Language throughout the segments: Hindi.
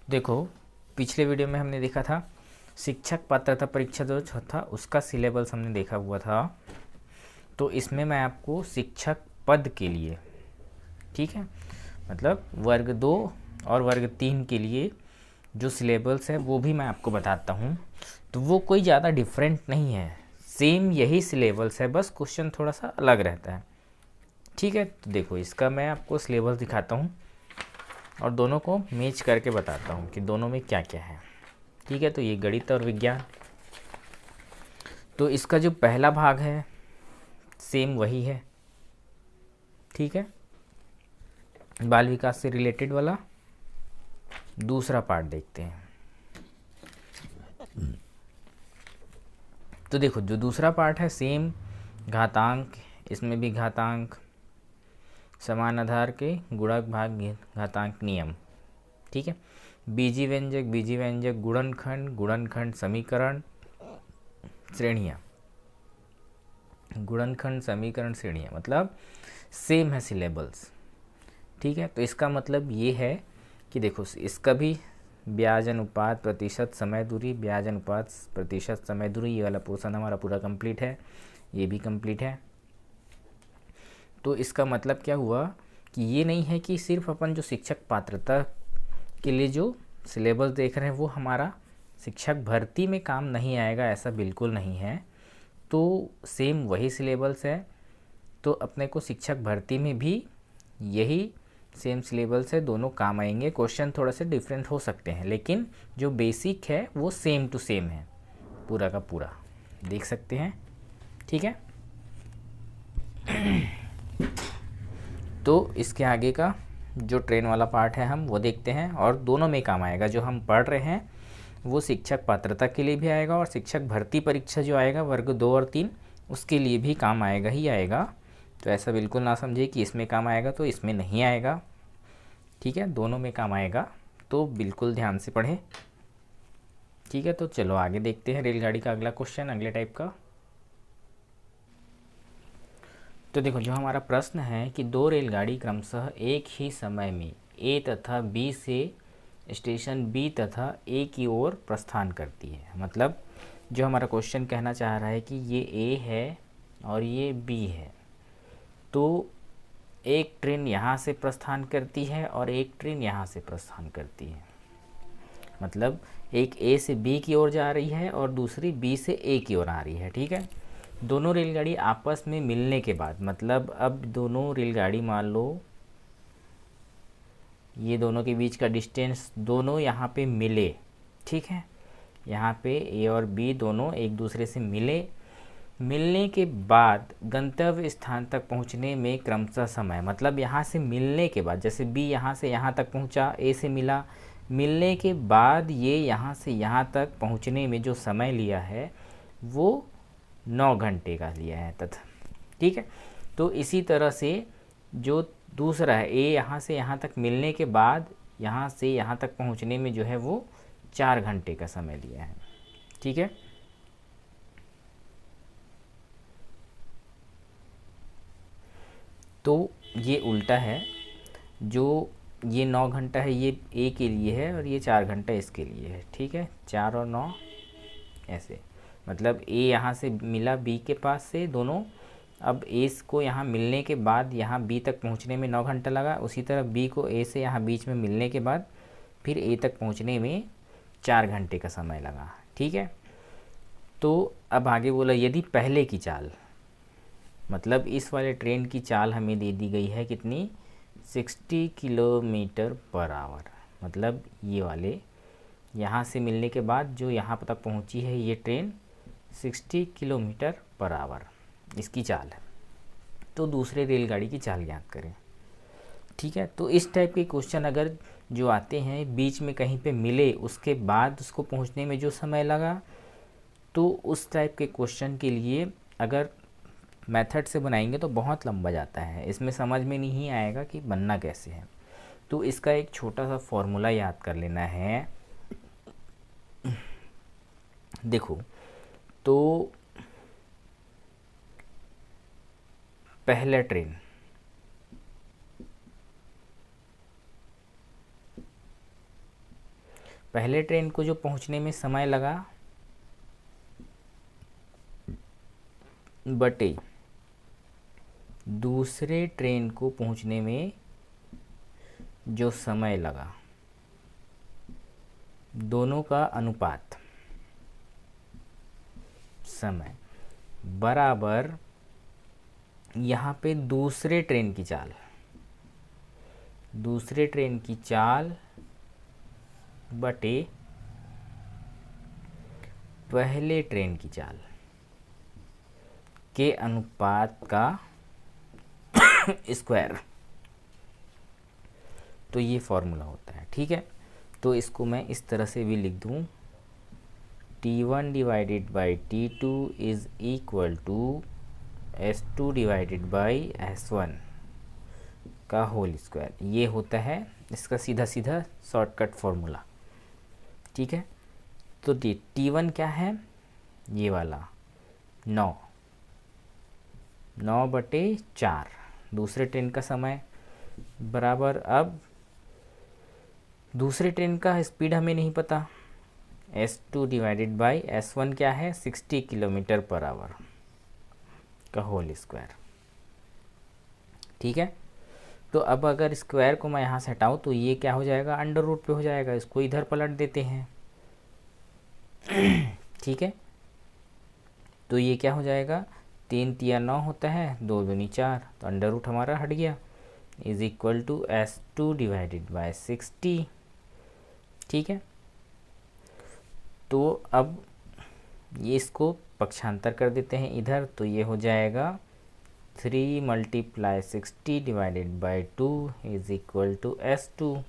देखो, पिछले वीडियो में हमने देखा था शिक्षक पात्रता परीक्षा जो था उसका सिलेबस हमने देखा हुआ था। तो इसमें मैं आपको शिक्षक पद के लिए, ठीक है, मतलब वर्ग 2 और वर्ग 3 के लिए जो सिलेबस है वो भी मैं आपको बताता हूँ। तो वो कोई ज़्यादा डिफरेंट नहीं है, सेम यही सिलेबस है, बस क्वेश्चन थोड़ा सा अलग रहता है। ठीक है, तो देखो इसका मैं आपको सिलेबस दिखाता हूँ और दोनों को मैच करके बताता हूँ कि दोनों में क्या क्या है। ठीक है, तो ये गणित और विज्ञान। तो इसका जो पहला भाग है सेम वही है, ठीक है, बाल विकास से रिलेटेड वाला। दूसरा पार्ट देखते हैं। तो देखो जो दूसरा पार्ट है सेम घातांक, इसमें भी घातांक, समान आधार के गुणक भाग घातांक नियम, ठीक है, बीजी व्यंजक गुणनखंड समीकरण श्रेणियाँ, गुणनखंड समीकरण श्रेणियाँ, मतलब सेम है सिलेबस। ठीक है, तो इसका मतलब ये है कि देखो इसका भी ब्याज अनुपात प्रतिशत समय दूरी, ब्याज अनुपात प्रतिशत समय दूरी, ये वाला पोर्शन हमारा पूरा कंप्लीट है, ये भी कंप्लीट है। तो इसका मतलब क्या हुआ कि ये नहीं है कि सिर्फ अपन जो शिक्षक पात्रता के लिए जो सिलेबस देख रहे हैं वो हमारा शिक्षक भर्ती में काम नहीं आएगा, ऐसा बिल्कुल नहीं है। तो सेम वही सिलेबस है, तो अपने को शिक्षक भर्ती में भी यही सेम सिलेबस है, दोनों काम आएंगे। क्वेश्चन थोड़ा से डिफरेंट हो सकते हैं लेकिन जो बेसिक है वो सेम टू सेम है, पूरा का पूरा देख सकते हैं। ठीक है, तो इसके आगे का जो ट्रेन वाला पार्ट है हम वो देखते हैं और दोनों में काम आएगा। जो हम पढ़ रहे हैं वो शिक्षक पात्रता के लिए भी आएगा और शिक्षक भर्ती परीक्षा जो आएगा वर्ग 2 और 3 उसके लिए भी काम आएगा ही आएगा। तो ऐसा बिल्कुल ना समझे कि इसमें काम आएगा तो इसमें नहीं आएगा, ठीक है, दोनों में काम आएगा, तो बिल्कुल ध्यान से पढ़ें। ठीक है, तो चलो आगे देखते हैं रेलगाड़ी का अगला क्वेश्चन, अगले टाइप का। तो देखो जो हमारा प्रश्न है कि दो रेलगाड़ी क्रमशः एक ही समय में ए तथा बी से स्टेशन बी तथा ए की ओर प्रस्थान करती है। मतलब जो हमारा क्वेश्चन कहना चाह रहा है कि ये ए है और ये बी है, तो एक ट्रेन यहाँ से प्रस्थान करती है और एक ट्रेन यहाँ से प्रस्थान करती है। मतलब एक ए से बी की ओर जा रही है और दूसरी बी से ए की ओर आ रही है। ठीक है, दोनों रेलगाड़ी आपस में मिलने के बाद, मतलब अब दोनों रेलगाड़ी मान लो ये दोनों के बीच का डिस्टेंस, दोनों यहाँ पे मिले, ठीक है, यहाँ पे ए और बी दोनों एक दूसरे से मिले, मिलने के बाद गंतव्य स्थान तक पहुँचने में क्रमशः समय, मतलब यहाँ से मिलने के बाद, जैसे बी यहाँ से यहाँ तक पहुँचा, ए से मिला, मिलने के बाद ये यहाँ से यहाँ तक पहुँचने में जो समय लिया है वो 9 घंटे का लिया है तथा। ठीक है, तो इसी तरह से जो दूसरा है ए यहाँ से यहाँ तक मिलने के बाद यहाँ से यहाँ तक पहुँचने में जो है वो 4 घंटे का समय लिया है। ठीक है, तो ये उल्टा है, जो ये 9 घंटा है ये ए के लिए है और ये 4 घंटा इसके लिए है। ठीक है, 4 और 9 ऐसे, मतलब ए यहाँ से मिला बी के पास से दोनों, अब ए को यहाँ मिलने के बाद यहाँ बी तक पहुँचने में 9 घंटा लगा, उसी तरह बी को ए से यहाँ बीच में मिलने के बाद फिर ए तक पहुँचने में 4 घंटे का समय लगा। ठीक है, तो अब आगे बोला यदि पहले की चाल, मतलब इस वाले ट्रेन की चाल हमें दे दी गई है कितनी, 60 किलोमीटर पर आवर, मतलब ये वाले यहाँ से मिलने के बाद जो यहाँ तक पहुँची है ये ट्रेन 60 किलोमीटर पर आवर इसकी चाल है। तो दूसरे रेलगाड़ी की चाल ज्ञात करें। ठीक है, तो इस टाइप के क्वेश्चन अगर जो आते हैं बीच में कहीं पे मिले उसके बाद उसको पहुँचने में जो समय लगा, तो उस टाइप के क्वेश्चन के लिए अगर मेथड से बनाएंगे तो बहुत लंबा जाता है, इसमें समझ में नहीं आएगा कि बनना कैसे है। तो इसका एक छोटा सा फॉर्मूला याद कर लेना है। देखो तो पहला ट्रेन पहले ट्रेन को जो पहुंचने में समय लगा बटे दूसरे ट्रेन को पहुंचने में जो समय लगा, दोनों का अनुपात समय बराबर यहाँ पे दूसरे ट्रेन की चाल बटे पहले ट्रेन की चाल के अनुपात का स्क्वायर। तो ये फॉर्मूला होता है, ठीक है। तो इसको मैं इस तरह से भी लिख दूं, T1 divided by T2 is equal to S2 divided by S1 का होल स्क्वायर। ये होता है इसका सीधा सीधा शॉर्टकट फॉर्मूला, ठीक है। तो T1 क्या है, ये वाला 9 बटे 4 दूसरे ट्रेन का समय बराबर, अब दूसरे ट्रेन का स्पीड हमें नहीं पता, S2 डिवाइडेड बाई S1 क्या है 60 किलोमीटर पर आवर का होल स्क्वायर, ठीक है। तो अब अगर स्क्वायर को मैं यहाँ से हटाऊँ तो ये क्या हो जाएगा, अंडर रूट पे हो जाएगा, इसको इधर पलट देते हैं, ठीक है। तो ये क्या हो जाएगा, 3 तिया 9 होता है, 2 दूनी 4, तो अंडर रूट हमारा हट गया, is equal to S2 divided by 60, ठीक है। तो अब ये इसको पक्षांतर कर देते हैं इधर, तो ये हो जाएगा 3 multiply 60 divided by 2 is equal to S2।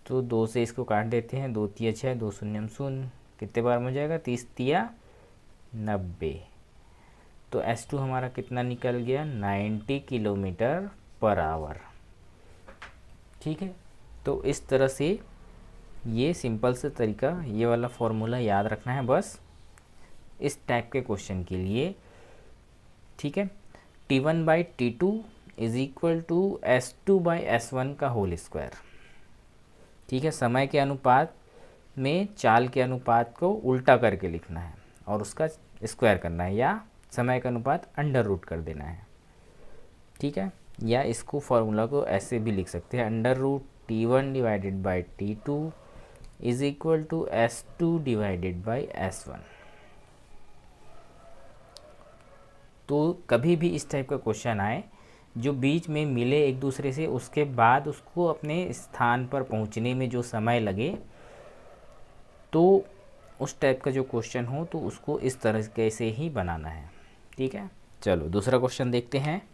तो 2 से इसको काट देते हैं, 2 तिया 6, 2 शून्यम शून्य, कितने बार में हो जाएगा, 30 तिया 90। तो S2 हमारा कितना निकल गया, 90 किलोमीटर पर आवर, ठीक है। तो इस तरह से ये सिंपल से तरीका, ये वाला फॉर्मूला याद रखना है बस इस टाइप के क्वेश्चन के लिए, ठीक है। T1 by T2 is equal to S2 by S1 का होल स्क्वायर, ठीक है। समय के अनुपात में चाल के अनुपात को उल्टा करके लिखना है और उसका स्क्वायर करना है, या समय का अनुपात अंडर रूट कर देना है, ठीक है। या इसको फॉर्मूला को ऐसे भी लिख सकते हैं, under root T1 divided by T2 is equal to S2 divided by S1। तो कभी भी इस टाइप का क्वेश्चन आए जो बीच में मिले एक दूसरे से, उसके बाद उसको अपने स्थान पर पहुंचने में जो समय लगे, तो उस टाइप का जो क्वेश्चन हो तो उसको इस तरह से ही बनाना है, ठीक है। चलो दूसरा क्वेश्चन देखते हैं।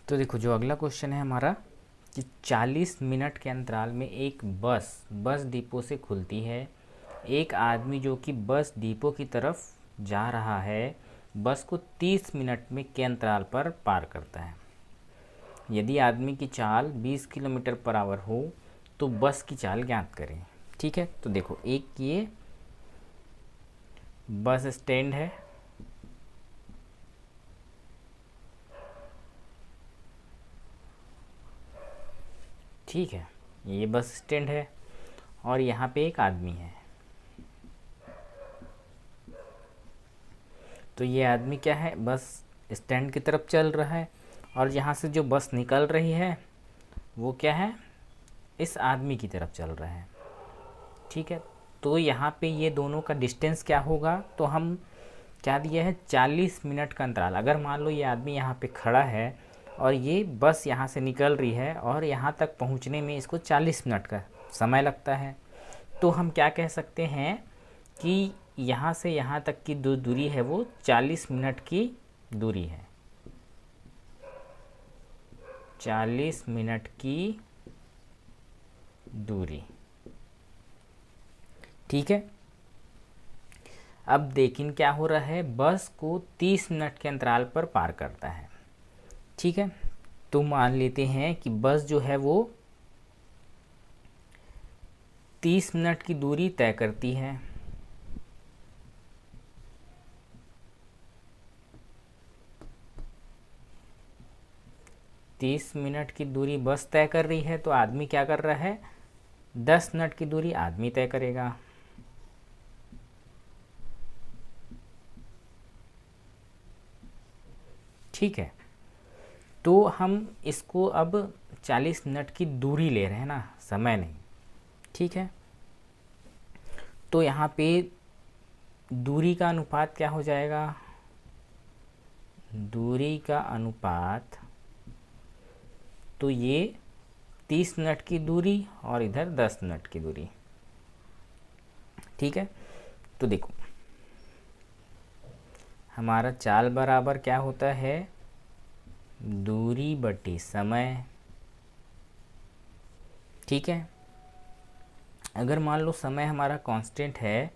तो देखो जो अगला क्वेश्चन है हमारा कि 40 मिनट के अंतराल में एक बस डिपो से खुलती है, एक आदमी जो कि बस डिपो की तरफ जा रहा है बस को 30 मिनट में के अंतराल पर पार करता है। यदि आदमी की चाल 20 किलोमीटर पर आवर हो तो बस की चाल ज्ञात करें, ठीक है। तो देखो एक ये बस स्टैंड है, ठीक है, ये बस स्टैंड है और यहाँ पे एक आदमी है। तो ये आदमी क्या है, बस स्टैंड की तरफ चल रहा है और यहाँ से जो बस निकल रही है वो क्या है, इस आदमी की तरफ चल रहा है, ठीक है। तो यहाँ पे ये दोनों का डिस्टेंस क्या होगा, तो हम क्या दिया है 40 मिनट का अंतराल। अगर मान लो ये आदमी यहाँ पे खड़ा है और ये बस यहाँ से निकल रही है और यहाँ तक पहुँचने में इसको 40 मिनट का समय लगता है, तो हम क्या कह सकते हैं कि यहाँ से यहाँ तक की जो दूरी है वो 40 मिनट की दूरी है, 40 मिनट की दूरी, ठीक है। अब देखें क्या हो रहा है, बस को 30 मिनट के अंतराल पर पार करता है, ठीक है। तो मान लेते हैं कि बस जो है वो 30 मिनट की दूरी तय करती है, 30 मिनट की दूरी बस तय कर रही है, तो आदमी क्या कर रहा है, 10 मिनट की दूरी आदमी तय करेगा। ठीक है, तो हम इसको अब 40 मिनट की दूरी ले रहे हैं ना, समय नहीं। ठीक है, तो यहाँ पे दूरी का अनुपात क्या हो जाएगा, दूरी का अनुपात, तो ये 30 मिनट की दूरी और इधर 10 मिनट की दूरी। ठीक है, तो देखो हमारा चाल बराबर क्या होता है, दूरी बटी समय। ठीक है, अगर मान लो समय हमारा कांस्टेंट है,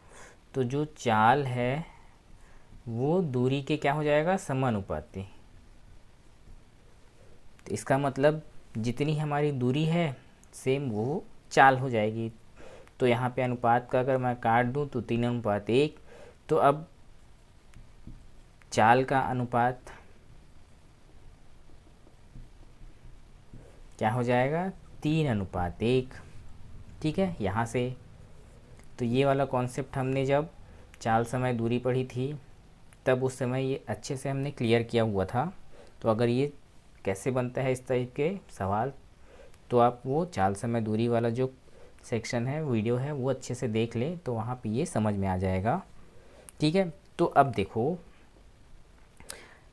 तो जो चाल है वो दूरी के क्या हो जाएगा, समानुपाती। तो इसका मतलब जितनी हमारी दूरी है सेम वो चाल हो जाएगी। तो यहाँ पे अनुपात का अगर मैं काट दूँ तो 3:1। तो अब चाल का अनुपात क्या हो जाएगा, 3:1। ठीक है, यहाँ से तो ये वाला कॉन्सेप्ट हमने जब चाल समय दूरी पढ़ी थी तब उस समय ये अच्छे से हमने क्लियर किया हुआ था। तो अगर ये कैसे बनता है इस टाइप के सवाल, तो आप वो चाल समय दूरी वाला जो सेक्शन है, वीडियो है, वो अच्छे से देख लें, तो वहाँ पे ये समझ में आ जाएगा। ठीक है, तो अब देखो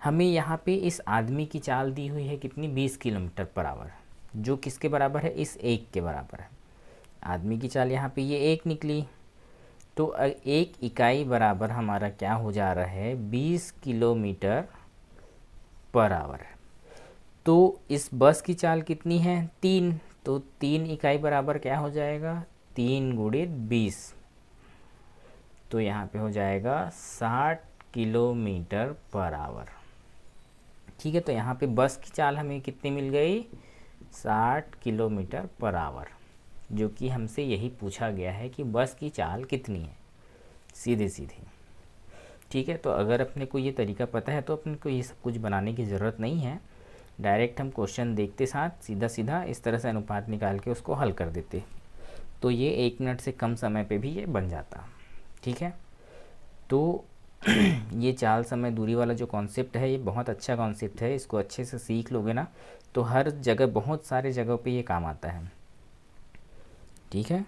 हमें यहाँ पे इस आदमी की चाल दी हुई है कितनी, 20 किलोमीटर पर आवर, जो किसके बराबर है, इस 1 के बराबर है। आदमी की चाल यहाँ पे ये 1 निकली, तो 1 इकाई बराबर हमारा क्या हो जा रहा है, 20 किलोमीटर पर आवर। तो इस बस की चाल कितनी है, 3, तो 3 इकाई बराबर क्या हो जाएगा, 3 × 20, तो यहाँ पे हो जाएगा 60 किलोमीटर पर आवर। ठीक है, तो यहाँ पे बस की चाल हमें कितनी मिल गई, 60 किलोमीटर पर आवर, जो कि हमसे यही पूछा गया है कि बस की चाल कितनी है, सीधे सीधे। ठीक है, तो अगर अपने को ये तरीका पता है तो अपने को ये सब कुछ बनाने की ज़रूरत नहीं है, डायरेक्ट हम क्वेश्चन देखते साथ सीधा सीधा इस तरह से अनुपात निकाल के उसको हल कर देते, तो ये 1 मिनट से कम समय पे भी ये बन जाता। ठीक है, तो ये चाल समय दूरी वाला जो कॉन्सेप्ट है ये बहुत अच्छा कॉन्सेप्ट है, इसको अच्छे से सीख लोगे ना तो हर जगह, बहुत सारे जगहों पे ये काम आता है। ठीक है।